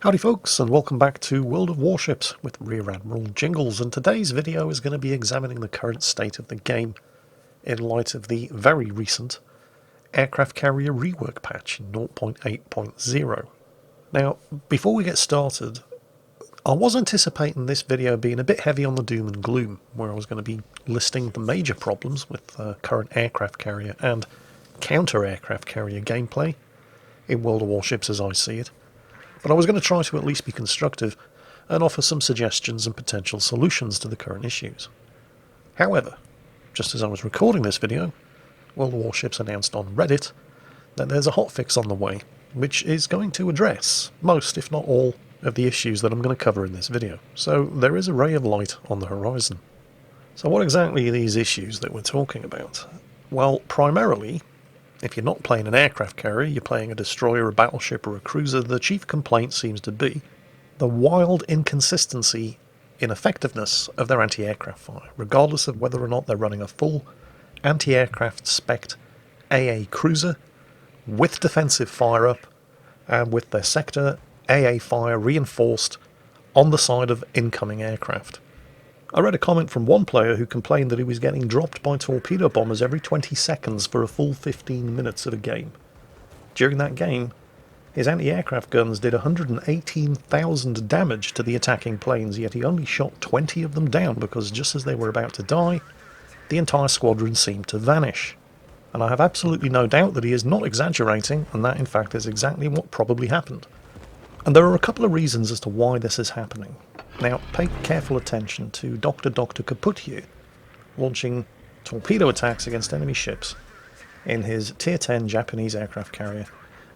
Howdy folks, and welcome back to World of Warships with Rear Admiral Jingles, and today's video is going to be examining the current state of the game in light of the very recent aircraft carrier rework patch 0.8.0. Now, before we get started, I was anticipating this video being a bit heavy on the doom and gloom, where I was going to be listing the major problems with current aircraft carrier and counter-aircraft carrier gameplay in World of Warships as I see it. But I was going to try to at least be constructive and offer some suggestions and potential solutions to the current issues. However, just as I was recording this video, World of Warships announced on Reddit that there's a hotfix on the way, which is going to address most, if not all, of the issues that I'm going to cover in this video. So there is a ray of light on the horizon. So what exactly are these issues that we're talking about? Well, primarily, if you're not playing an aircraft carrier, you're playing a destroyer, a battleship or a cruiser, the chief complaint seems to be the wild inconsistency in effectiveness of their anti-aircraft fire, regardless of whether or not they're running a full anti-aircraft spec'd AA cruiser with defensive fire up and with their sector AA fire reinforced on the side of incoming aircraft. I read a comment from one player who complained that he was getting dropped by torpedo bombers every 20 seconds for a full 15 minutes of a game. During that game, his anti-aircraft guns did 118,000 damage to the attacking planes, yet he only shot 20 of them down because just as they were about to die, the entire squadron seemed to vanish. And I have absolutely no doubt that he is not exaggerating, and that in fact is exactly what probably happened. And there are a couple of reasons as to why this is happening. Now, pay careful attention to Dr. Kaput here, launching torpedo attacks against enemy ships in his Tier 10 Japanese aircraft carrier,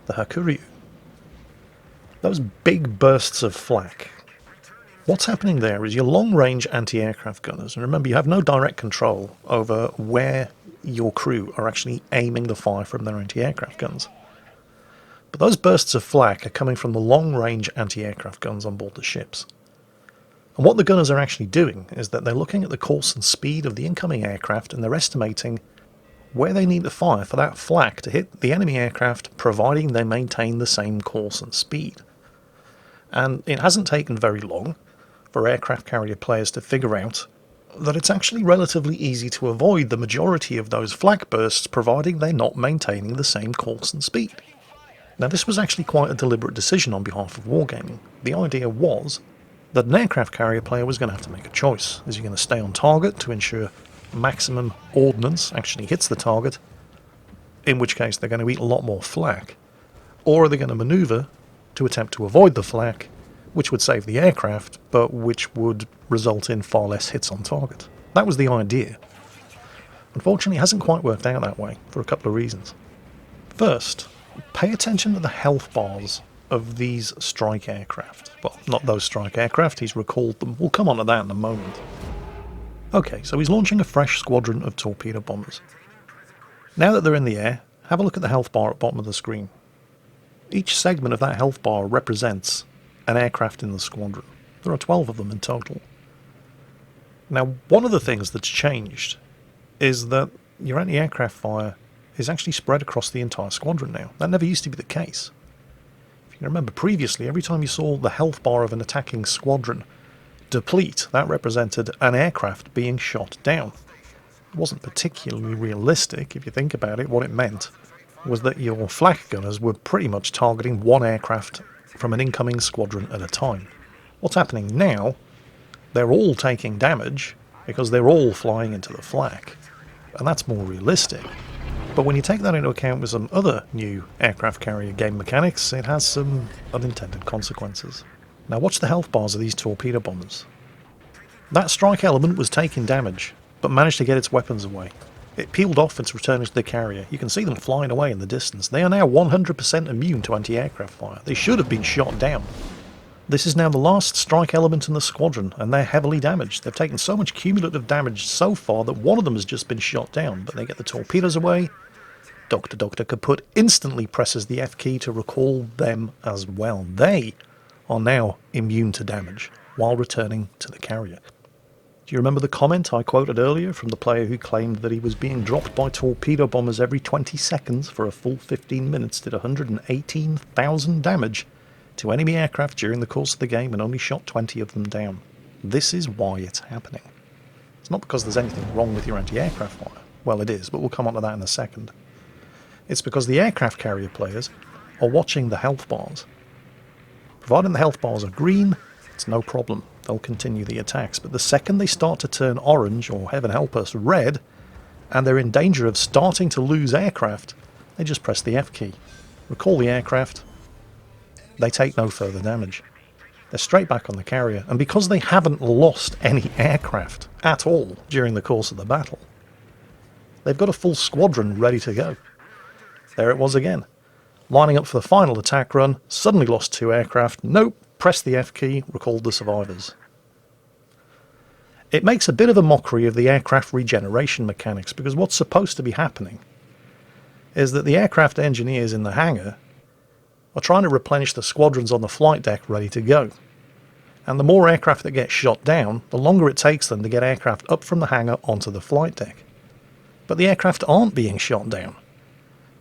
the Hakuryu. Those big bursts of flak. What's happening there is your long-range anti-aircraft gunners, and remember you have no direct control over where your crew are actually aiming the fire from their anti-aircraft guns. But those bursts of flak are coming from the long-range anti-aircraft guns on board the ships. And what the gunners are actually doing is that they're looking at the course and speed of the incoming aircraft and they're estimating where they need to fire for that flak to hit the enemy aircraft, providing they maintain the same course and speed. And it hasn't taken very long for aircraft carrier players to figure out that it's actually relatively easy to avoid the majority of those flak bursts, providing they're not maintaining the same course and speed. Now, this was actually quite a deliberate decision on behalf of Wargaming. The idea was that an aircraft carrier player was going to have to make a choice. Is he going to stay on target to ensure maximum ordnance actually hits the target, in which case they're going to eat a lot more flak, or are they going to maneuver to attempt to avoid the flak, which would save the aircraft, but which would result in far less hits on target? That was the idea. Unfortunately, it hasn't quite worked out that way, for a couple of reasons. First, pay attention to the health bars of these strike aircraft. Well, not those strike aircraft, he's recalled them. We'll come on to that in a moment. Okay, so he's launching a fresh squadron of torpedo bombers. Now that they're in the air, have a look at the health bar at the bottom of the screen. Each segment of that health bar represents an aircraft in the squadron. There are 12 of them in total. Now, one of the things that's changed is that your anti-aircraft fire is actually spread across the entire squadron now. That never used to be the case. If you remember previously, every time you saw the health bar of an attacking squadron deplete, that represented an aircraft being shot down. It wasn't particularly realistic. If you think about it, what it meant was that your flak gunners were pretty much targeting one aircraft from an incoming squadron at a time. What's happening now, they're all taking damage because they're all flying into the flak, and that's more realistic. But when you take that into account with some other new aircraft carrier game mechanics, it has some unintended consequences. Now watch the health bars of these torpedo bombers. That strike element was taking damage, but managed to get its weapons away. It peeled off and it's returning to the carrier. You can see them flying away in the distance. They are now 100% immune to anti-aircraft fire. They should have been shot down. This is now the last strike element in the squadron, and they're heavily damaged. They've taken so much cumulative damage so far that one of them has just been shot down, but they get the torpedoes away. Dr. Kaput instantly presses the F key to recall them as well. They are now immune to damage while returning to the carrier. Do you remember the comment I quoted earlier from the player who claimed that he was being dropped by torpedo bombers every 20 seconds for a full 15 minutes, did 118,000 damage to enemy aircraft during the course of the game and only shot 20 of them down. This is why it's happening. It's not because there's anything wrong with your anti-aircraft fire. Well, it is, but we'll come on to that in a second. It's because the aircraft carrier players are watching the health bars. Providing the health bars are green, it's no problem. They'll continue the attacks. But the second they start to turn orange, or heaven help us, red, and they're in danger of starting to lose aircraft, they just press the F key. Recall the aircraft. They take no further damage. They're straight back on the carrier, and because they haven't lost any aircraft at all during the course of the battle, they've got a full squadron ready to go. There it was again. Lining up for the final attack run, suddenly lost 2 aircraft. Nope, pressed the F key, recalled the survivors. It makes a bit of a mockery of the aircraft regeneration mechanics, because what's supposed to be happening is that the aircraft engineers in the hangar are trying to replenish the squadrons on the flight deck ready to go. And the more aircraft that get shot down, the longer it takes them to get aircraft up from the hangar onto the flight deck. But the aircraft aren't being shot down.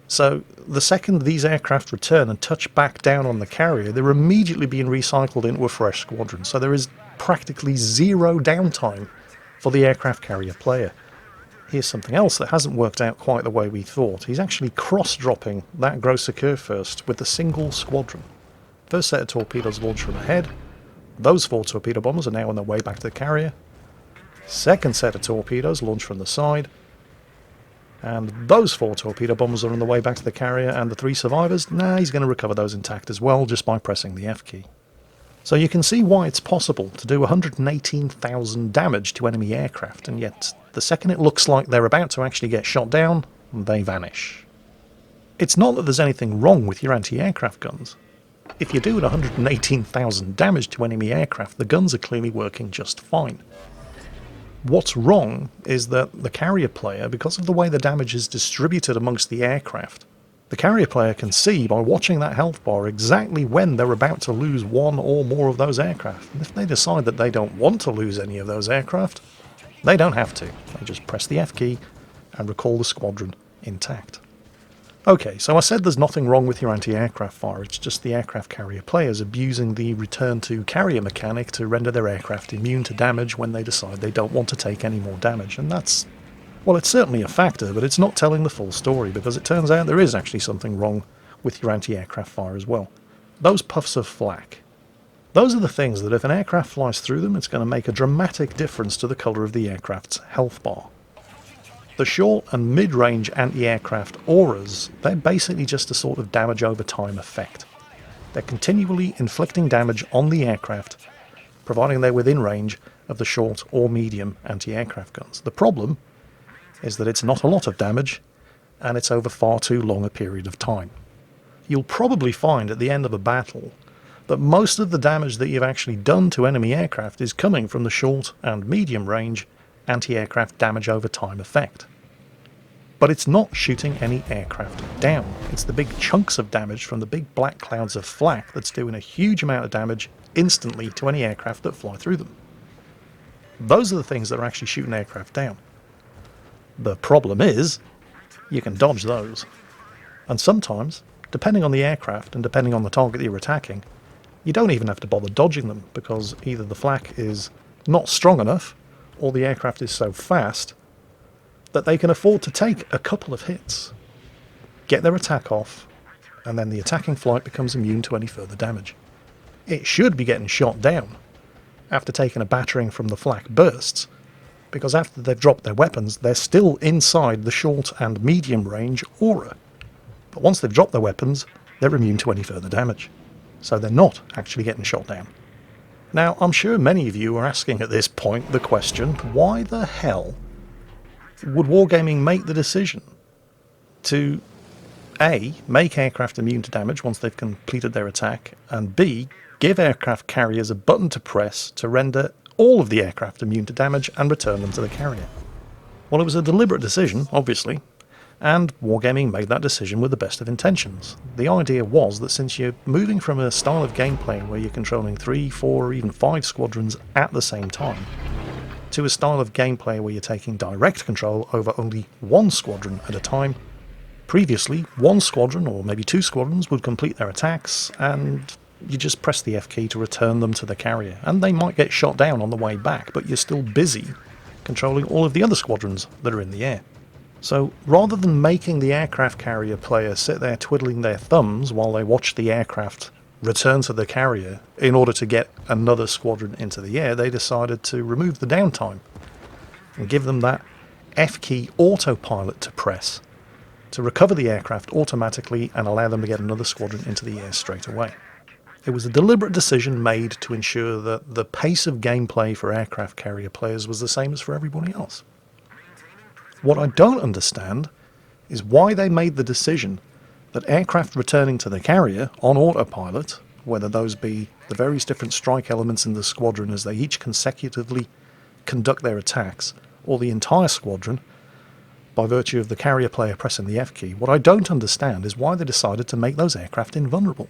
So the second these aircraft return and touch back down on the carrier, they're immediately being recycled into a fresh squadron. So there is practically zero downtime for the aircraft carrier player. Here's something else that hasn't worked out quite the way we thought. He's actually cross-dropping that gross occur first with a single squadron. First set of torpedoes launched from ahead. Those 4 torpedo bombers are now on their way back to the carrier. Second set of torpedoes launched from the side. And those 4 torpedo bombers are on the way back to the carrier, and the 3 survivors, he's going to recover those intact as well just by pressing the F key. So you can see why it's possible to do 118,000 damage to enemy aircraft, and yet the second it looks like they're about to actually get shot down, they vanish. It's not that there's anything wrong with your anti-aircraft guns. If you're doing 118,000 damage to enemy aircraft, the guns are clearly working just fine. What's wrong is that the carrier player, because of the way the damage is distributed amongst the aircraft, the carrier player can see by watching that health bar exactly when they're about to lose 1 or more of those aircraft. And if they decide that they don't want to lose any of those aircraft, they don't have to. They just press the F key and recall the squadron intact. Okay, so I said there's nothing wrong with your anti-aircraft fire, it's just the aircraft carrier players abusing the return to carrier mechanic to render their aircraft immune to damage when they decide they don't want to take any more damage. And that's, well, it's certainly a factor, but it's not telling the full story, because it turns out there is actually something wrong with your anti-aircraft fire as well. Those puffs of flak. Those are the things that if an aircraft flies through them, it's going to make a dramatic difference to the colour of the aircraft's health bar. The short and mid-range anti-aircraft auras, they're basically just a sort of damage over time effect. They're continually inflicting damage on the aircraft, providing they're within range of the short or medium anti-aircraft guns. The problem is that it's not a lot of damage, and it's over far too long a period of time. You'll probably find at the end of a battle that most of the damage that you've actually done to enemy aircraft is coming from the short and medium range anti-aircraft damage over time effect. But it's not shooting any aircraft down. It's the big chunks of damage from the big black clouds of flak that's doing a huge amount of damage instantly to any aircraft that fly through them. Those are the things that are actually shooting aircraft down. The problem is, you can dodge those. And sometimes, depending on the aircraft and depending on the target you're attacking, you don't even have to bother dodging them, because either the flak is not strong enough, or the aircraft is so fast that they can afford to take a couple of hits, get their attack off, and then the attacking flight becomes immune to any further damage. It should be getting shot down after taking a battering from the flak bursts, because after they've dropped their weapons, they're still inside the short and medium range aura. But once they've dropped their weapons, they're immune to any further damage. So they're not actually getting shot down. Now, I'm sure many of you are asking at this point the question, why the hell would Wargaming make the decision to A, make aircraft immune to damage once they've completed their attack, and B, give aircraft carriers a button to press to render all of the aircraft immune to damage and return them to the carrier? Well, it was a deliberate decision, obviously, and Wargaming made that decision with the best of intentions. The idea was that since you're moving from a style of gameplay where you're controlling 3, 4, or even 5 squadrons at the same time, to a style of gameplay where you're taking direct control over only 1 squadron at a time, previously 1 squadron or maybe 2 squadrons would complete their attacks, and you just press the F key to return them to the carrier, and they might get shot down on the way back, but you're still busy controlling all of the other squadrons that are in the air. So rather than making the aircraft carrier player sit there twiddling their thumbs while they watch the aircraft return to the carrier in order to get another squadron into the air, they decided to remove the downtime and give them that F key autopilot to press to recover the aircraft automatically and allow them to get another squadron into the air straight away. It was a deliberate decision made to ensure that the pace of gameplay for aircraft carrier players was the same as for everybody else. What I don't understand is why they made the decision that aircraft returning to the carrier on autopilot, whether those be the various different strike elements in the squadron as they each consecutively conduct their attacks, or the entire squadron, by virtue of the carrier player pressing the F key, what I don't understand is why they decided to make those aircraft invulnerable.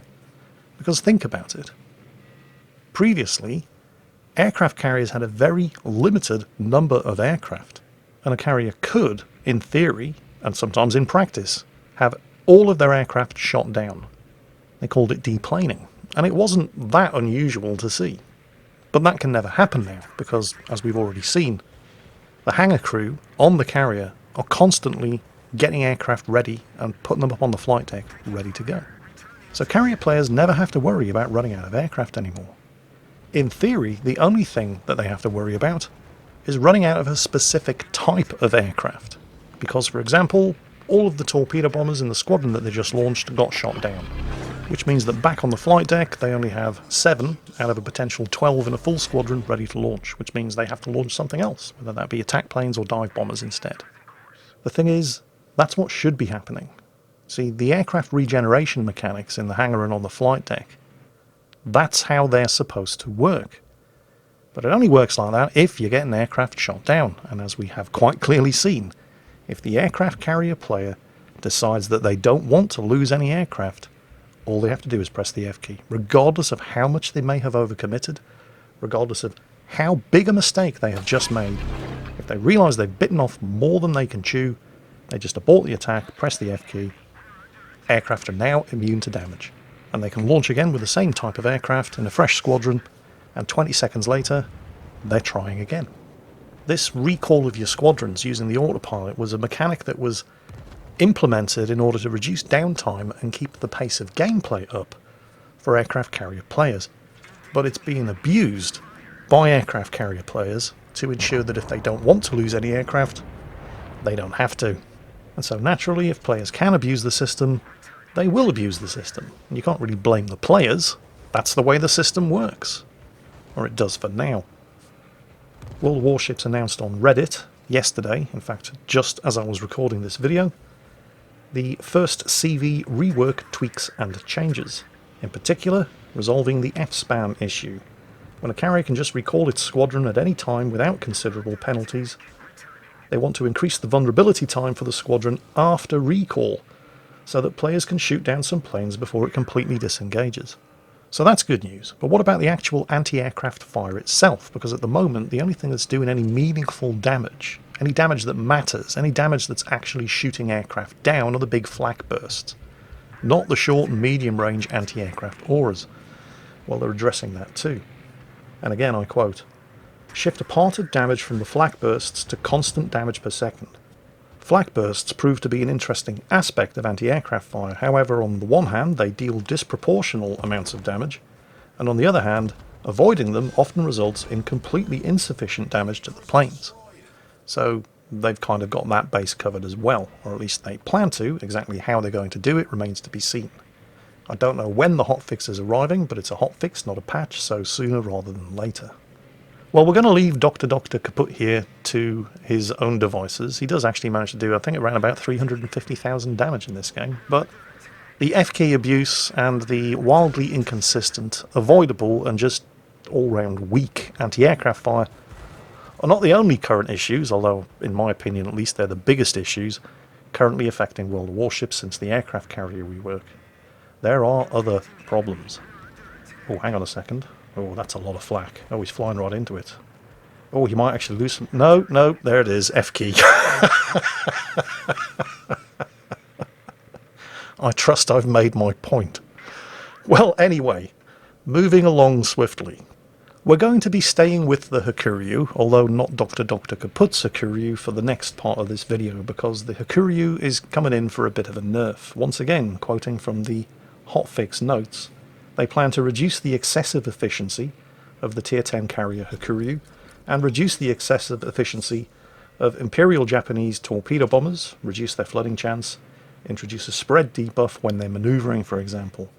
Because think about it. Previously, aircraft carriers had a very limited number of aircraft, and a carrier could, in theory, and sometimes in practice, have all of their aircraft shot down. They called it deplaning, and it wasn't that unusual to see. But that can never happen now, because, as we've already seen, the hangar crew on the carrier are constantly getting aircraft ready and putting them up on the flight deck ready to go. So carrier players never have to worry about running out of aircraft anymore. In theory, the only thing that they have to worry about is running out of a specific type of aircraft. Because, for example, all of the torpedo bombers in the squadron that they just launched got shot down, which means that back on the flight deck they only have 7 out of a potential 12 in a full squadron ready to launch, which means they have to launch something else, whether that be attack planes or dive bombers instead. The thing is, that's what should be happening. See, the aircraft regeneration mechanics in the hangar and on the flight deck, that's how they're supposed to work. But it only works like that if you get an aircraft shot down, and as we have quite clearly seen, if the aircraft carrier player decides that they don't want to lose any aircraft, all they have to do is press the F key, regardless of how much they may have overcommitted, regardless of how big a mistake they have just made. If they realise they've bitten off more than they can chew, they just abort the attack, press the F key. Aircraft are now immune to damage, and they can launch again with the same type of aircraft in a fresh squadron, and 20 seconds later, they're trying again. This recall of your squadrons using the autopilot was a mechanic that was implemented in order to reduce downtime and keep the pace of gameplay up for aircraft carrier players. But it's being abused by aircraft carrier players to ensure that if they don't want to lose any aircraft, they don't have to. And so naturally, if players can abuse the system, they will abuse the system. And you can't really blame the players. That's the way the system works. Or it does for now. World Warships announced on Reddit yesterday, in fact just as I was recording this video, the first CV rework tweaks and changes. In particular, resolving the F-spam issue, when a carrier can just recall its squadron at any time without considerable penalties. They want to increase the vulnerability time for the squadron after recall, so that players can shoot down some planes before it completely disengages. So that's good news, but what about the actual anti-aircraft fire itself? Because at the moment, the only thing that's doing any meaningful damage, any damage that matters, any damage that's actually shooting aircraft down are the big flak bursts, not the short and medium range anti-aircraft auras. Well, they're addressing that too. And again, I quote, "Shift a part of damage from the flak bursts to constant damage per second. Flak bursts prove to be an interesting aspect of anti-aircraft fire. However, on the one hand, they deal disproportional amounts of damage, and on the other hand, avoiding them often results in completely insufficient damage to the planes." So they've kind of got that base covered as well, or at least they plan to. Exactly how they're going to do it remains to be seen. I don't know when the hotfix is arriving, but it's a hotfix, not a patch, so sooner rather than later. Well, we're going to leave Dr. Kaput here to his own devices. He does actually manage to do, I think, around about 350,000 damage in this game. But the F key abuse and the wildly inconsistent, avoidable, and just all-round weak anti-aircraft fire are not the only current issues, although, in my opinion at least, they're the biggest issues currently affecting World Warships since the aircraft carrier rework. There are other problems. Oh, hang on a second. Oh, that's a lot of flak. Oh, he's flying right into it. Oh, you might actually lose some... No, there it is. F key. I trust I've made my point. Well, anyway, Moving along swiftly. We're going to be staying with the Hakuryu, although not Dr. Kaput's Hakuryu for the next part of this video, because the Hakuryu is coming in for a bit of a nerf. Once again, quoting from the hotfix notes, they plan to reduce the excessive efficiency of the Tier 10 carrier Hakuryu and reduce the excessive efficiency of Imperial Japanese torpedo bombers, reduce their flooding chance, introduce a spread debuff when they're maneuvering, for example.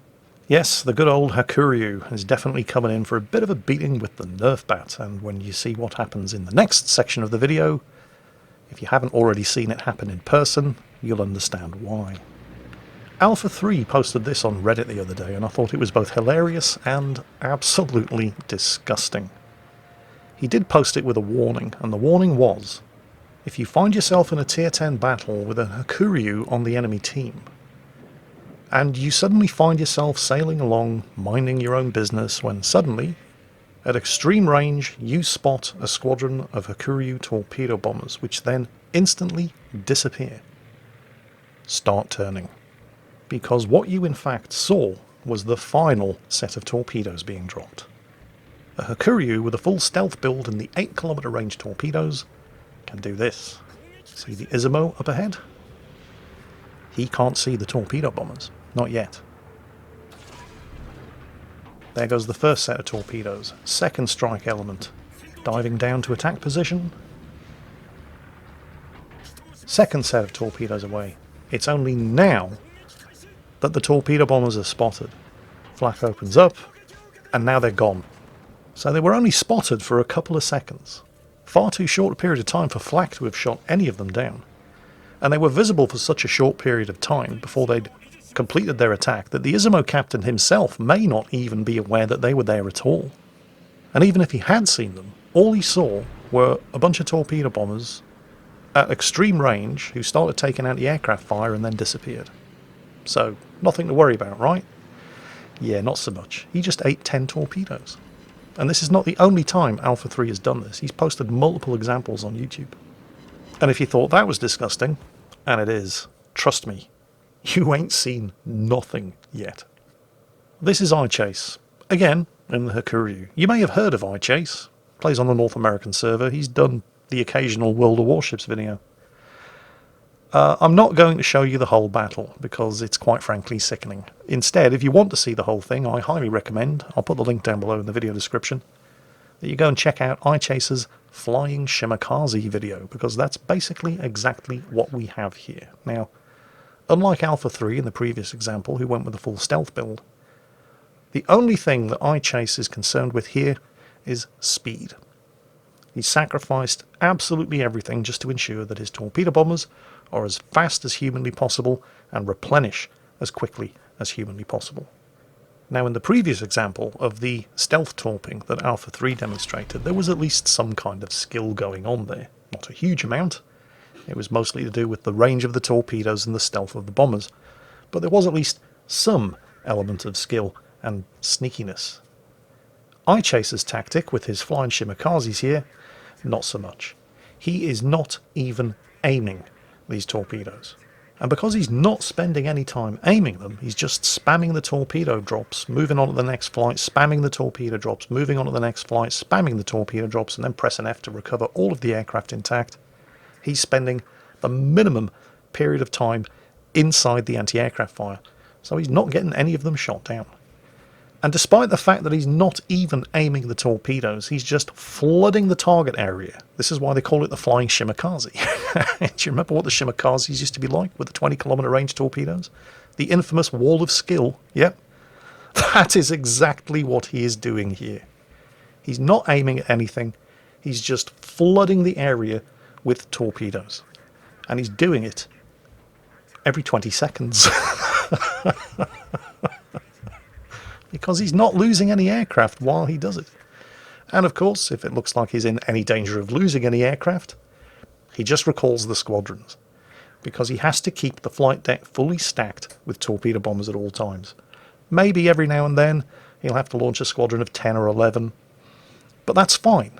Yes, the good old Hakuryu is definitely coming in for a bit of a beating with the Nerf bat, and when you see what happens in the next section of the video, if you haven't already seen it happen in person, you'll understand why. Alpha 3 posted this on Reddit the other day, and I thought it was both hilarious and absolutely disgusting. He did post it with a warning, and the warning was, if you find yourself in a Tier 10 battle with a Hakuryu on the enemy team, and you suddenly find yourself sailing along, minding your own business, when suddenly, at extreme range, you spot a squadron of Hakuryu torpedo bombers, which then instantly disappear. Start turning. Because what you in fact saw was the final set of torpedoes being dropped. A Hakuryu with a full stealth build and the 8-kilometer range torpedoes can do this. See the Izumo up ahead? He can't see the torpedo bombers. Not yet. There goes the first set of torpedoes. Second strike element. Diving down to attack position. Second set of torpedoes away. It's only now that the torpedo bombers are spotted. Flak opens up, and now they're gone. So they were only spotted for a couple of seconds. Far too short a period of time for Flak to have shot any of them down. And they were visible for such a short period of time before they'd completed their attack that the Izumo captain himself may not even be aware that they were there at all. And even if he had seen them, all he saw were a bunch of torpedo bombers at extreme range who started taking anti-aircraft fire and then disappeared. So, nothing to worry about, right? Yeah, not so much. He just ate 10 torpedoes. And this is not the only time Alpha 3 has done this. He's posted multiple examples on YouTube. And if you thought that was disgusting, and it is, trust me, you ain't seen nothing yet. This is iChase, again in the Hakuryu. You may have heard of iChase, plays on the North American server. He's done the occasional World of Warships video. I'm not going to show you the whole battle, because it's quite frankly sickening. Instead, if you want to see the whole thing, I highly recommend, I'll put the link down below in the video description, that you go and check out iChases' Flying Shimakaze video, because that's basically exactly what we have here. Now, unlike Alpha 3 in the previous example, who went with a full stealth build, the only thing that iChase is concerned with here is speed. He sacrificed absolutely everything just to ensure that his torpedo bombers are as fast as humanly possible and replenish as quickly as humanly possible. Now, in the previous example of the stealth torping that Alpha 3 demonstrated, there was at least some kind of skill going on there. Not a huge amount. It was mostly to do with the range of the torpedoes and the stealth of the bombers. But there was at least some element of skill and sneakiness. iChase's tactic with his flying Shimakazes here, not so much. He is not even aiming these torpedoes. And because he's not spending any time aiming them, he's just spamming the torpedo drops, moving on to the next flight, spamming the torpedo drops, moving on to the next flight, spamming the torpedo drops, and then pressing F to recover all of the aircraft intact. He's spending the minimum period of time inside the anti-aircraft fire, so he's not getting any of them shot down. And despite the fact that he's not even aiming the torpedoes, he's just flooding the target area. This is why they call it the Flying Shimakaze. Do you remember what the Shimakazes used to be like with the 20-kilometer range torpedoes? The infamous wall of skill. Yep. That is exactly what he is doing here. He's not aiming at anything. He's just flooding the area with torpedoes. And he's doing it every 20 seconds. Because he's not losing any aircraft while he does it. And of course, if it looks like he's in any danger of losing any aircraft, he just recalls the squadrons. Because he has to keep the flight deck fully stacked with torpedo bombers at all times. Maybe every now and then he'll have to launch a squadron of 10 or 11. But that's fine.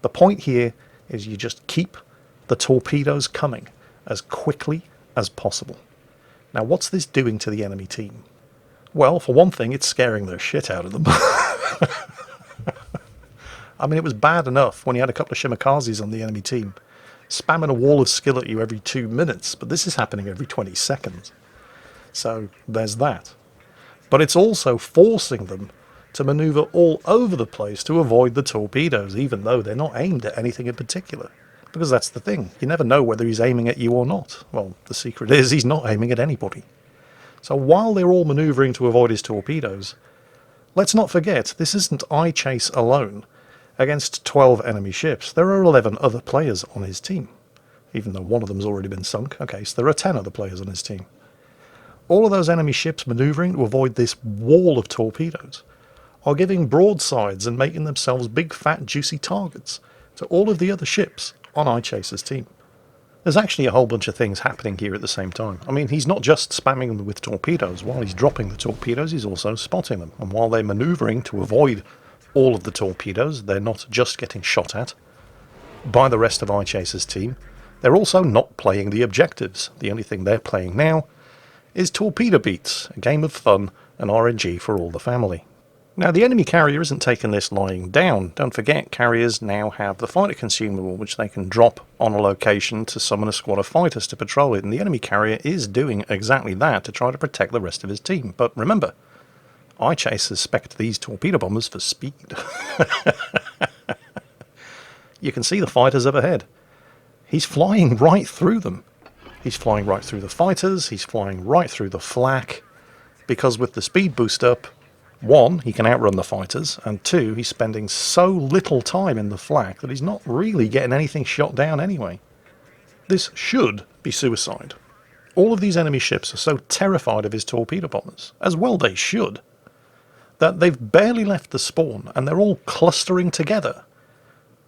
The point here is you just keep the torpedoes coming as quickly as possible. Now, what's this doing to the enemy team? Well, for one thing, it's scaring the shit out of them. I mean, it was bad enough when you had a couple of Shimakazes on the enemy team, spamming a wall of skill at you every 2 minutes, but this is happening every 20 seconds. So there's that. But it's also forcing them to maneuver all over the place to avoid the torpedoes, even though they're not aimed at anything in particular. Because that's the thing, you never know whether he's aiming at you or not. Well, the secret is he's not aiming at anybody. So while they're all maneuvering to avoid his torpedoes, let's not forget, this isn't iChase alone. Against 12 enemy ships, there are 11 other players on his team. Even though one of them's already been sunk, okay, so there are 10 other players on his team. All of those enemy ships maneuvering to avoid this wall of torpedoes are giving broadsides and making themselves big, fat, juicy targets to all of the other ships on iChase's team. There's actually a whole bunch of things happening here at the same time. I mean, he's not just spamming them with torpedoes. While he's dropping the torpedoes, he's also spotting them. And while they're maneuvering to avoid all of the torpedoes, they're not just getting shot at by the rest of iChase's team. They're also not playing the objectives. The only thing they're playing now is Torpedo Beats, a game of fun and RNG for all the family. Now, the enemy carrier isn't taking this lying down. Don't forget, carriers now have the fighter consumable, which they can drop on a location to summon a squad of fighters to patrol it, and the enemy carrier is doing exactly that to try to protect the rest of his team. But remember, iChases spec'd these torpedo bombers for speed. You can see the fighters up ahead. He's flying right through them. He's flying right through the fighters, he's flying right through the flak, because with the speed boost up, 1, he can outrun the fighters, and 2, he's spending so little time in the flak that he's not really getting anything shot down anyway. This should be suicide. All of these enemy ships are so terrified of his torpedo bombers, as well they should, that they've barely left the spawn and they're all clustering together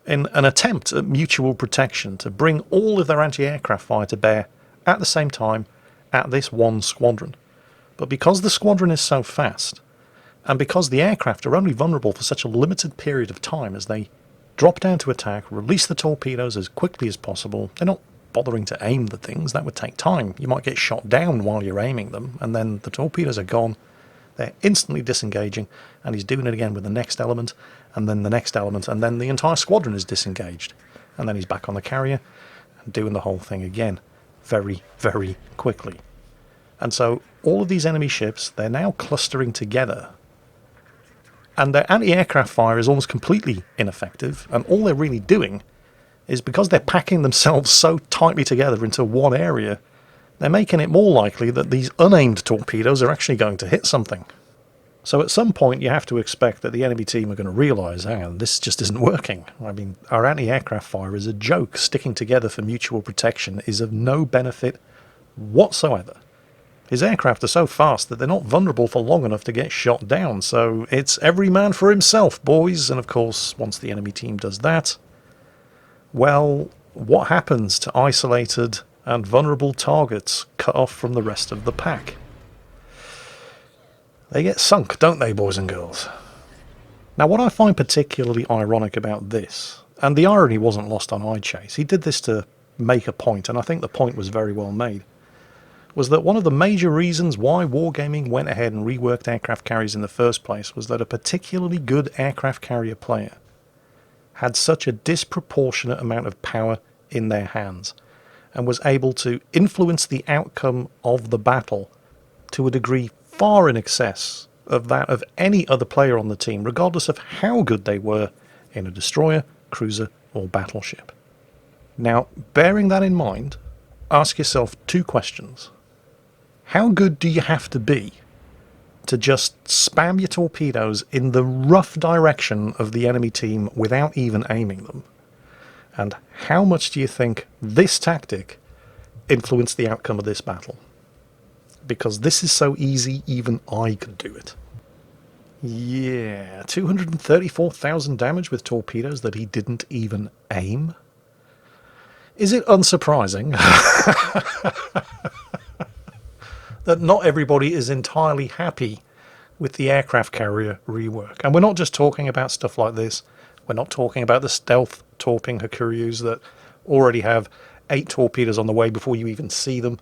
in an attempt at mutual protection to bring all of their anti-aircraft fire to bear at the same time at this one squadron. But because the squadron is so fast, and because the aircraft are only vulnerable for such a limited period of time as they drop down to attack, release the torpedoes as quickly as possible, they're not bothering to aim the things. That would take time. You might get shot down while you're aiming them, and then the torpedoes are gone. They're instantly disengaging, and he's doing it again with the next element, and then the next element, and then the entire squadron is disengaged. And then he's back on the carrier, and doing the whole thing again, very, very quickly. And so all of these enemy ships, they're now clustering together, and their anti-aircraft fire is almost completely ineffective, and all they're really doing is, because they're packing themselves so tightly together into one area, they're making it more likely that these unaimed torpedoes are actually going to hit something. So at some point you have to expect that the enemy team are going to realise, hang on, this just isn't working. I mean, our anti-aircraft fire is a joke. Sticking together for mutual protection is of no benefit whatsoever. His aircraft are so fast that they're not vulnerable for long enough to get shot down, so it's every man for himself, boys. And of course, once the enemy team does that, well, what happens to isolated and vulnerable targets cut off from the rest of the pack? They get sunk, don't they, boys and girls? Now, what I find particularly ironic about this, and the irony wasn't lost on iChase, he did this to make a point, and I think the point was very well made, was that one of the major reasons why Wargaming went ahead and reworked aircraft carriers in the first place was that a particularly good aircraft carrier player had such a disproportionate amount of power in their hands and was able to influence the outcome of the battle to a degree far in excess of that of any other player on the team, regardless of how good they were in a destroyer, cruiser, or battleship. Now, bearing that in mind, ask yourself 2 questions. How good do you have to be to just spam your torpedoes in the rough direction of the enemy team without even aiming them? And how much do you think this tactic influenced the outcome of this battle? Because this is so easy, even I could do it. Yeah, 234,000 damage with torpedoes that he didn't even aim? Is it unsurprising that not everybody is entirely happy with the aircraft carrier rework? And we're not just talking about stuff like this. We're not talking about the stealth torping Hakuryus that already have 8 torpedoes on the way before you even see them.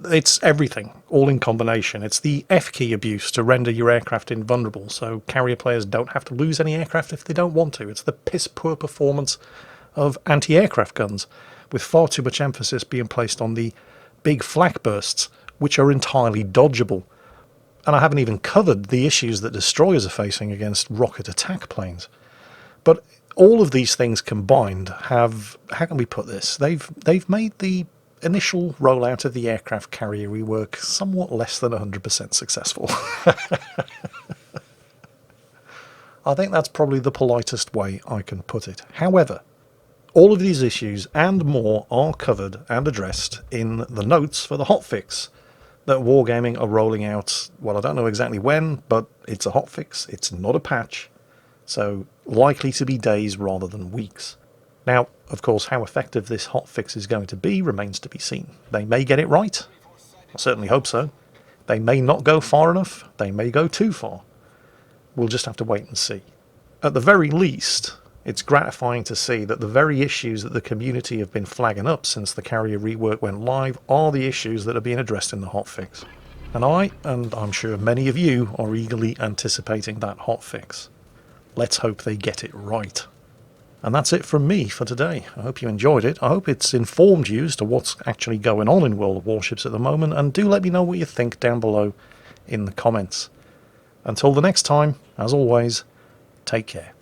It's everything, all in combination. It's the F key abuse to render your aircraft invulnerable, so carrier players don't have to lose any aircraft if they don't want to. It's the piss-poor performance of anti-aircraft guns, with far too much emphasis being placed on the big flak bursts, which are entirely dodgeable. And I haven't even covered the issues that destroyers are facing against rocket attack planes. But all of these things combined have, how can we put this? They've made the initial rollout of the aircraft carrier rework somewhat less than 100% successful. I think that's probably the politest way I can put it. However, all of these issues and more are covered and addressed in the notes for the hotfix that Wargaming are rolling out. Well, I don't know exactly when, but it's a hotfix. It's not a patch. So likely to be days rather than weeks. Now, of course, how effective this hotfix is going to be remains to be seen. They may get it right. I certainly hope so. They may not go far enough. They may go too far. We'll just have to wait and see. At the very least, it's gratifying to see that the very issues that the community have been flagging up since the carrier rework went live are the issues that are being addressed in the hotfix. And I'm sure many of you, are eagerly anticipating that hotfix. Let's hope they get it right. And that's it from me for today. I hope you enjoyed it. I hope it's informed you as to what's actually going on in World of Warships at the moment, and do let me know what you think down below in the comments. Until the next time, as always, take care.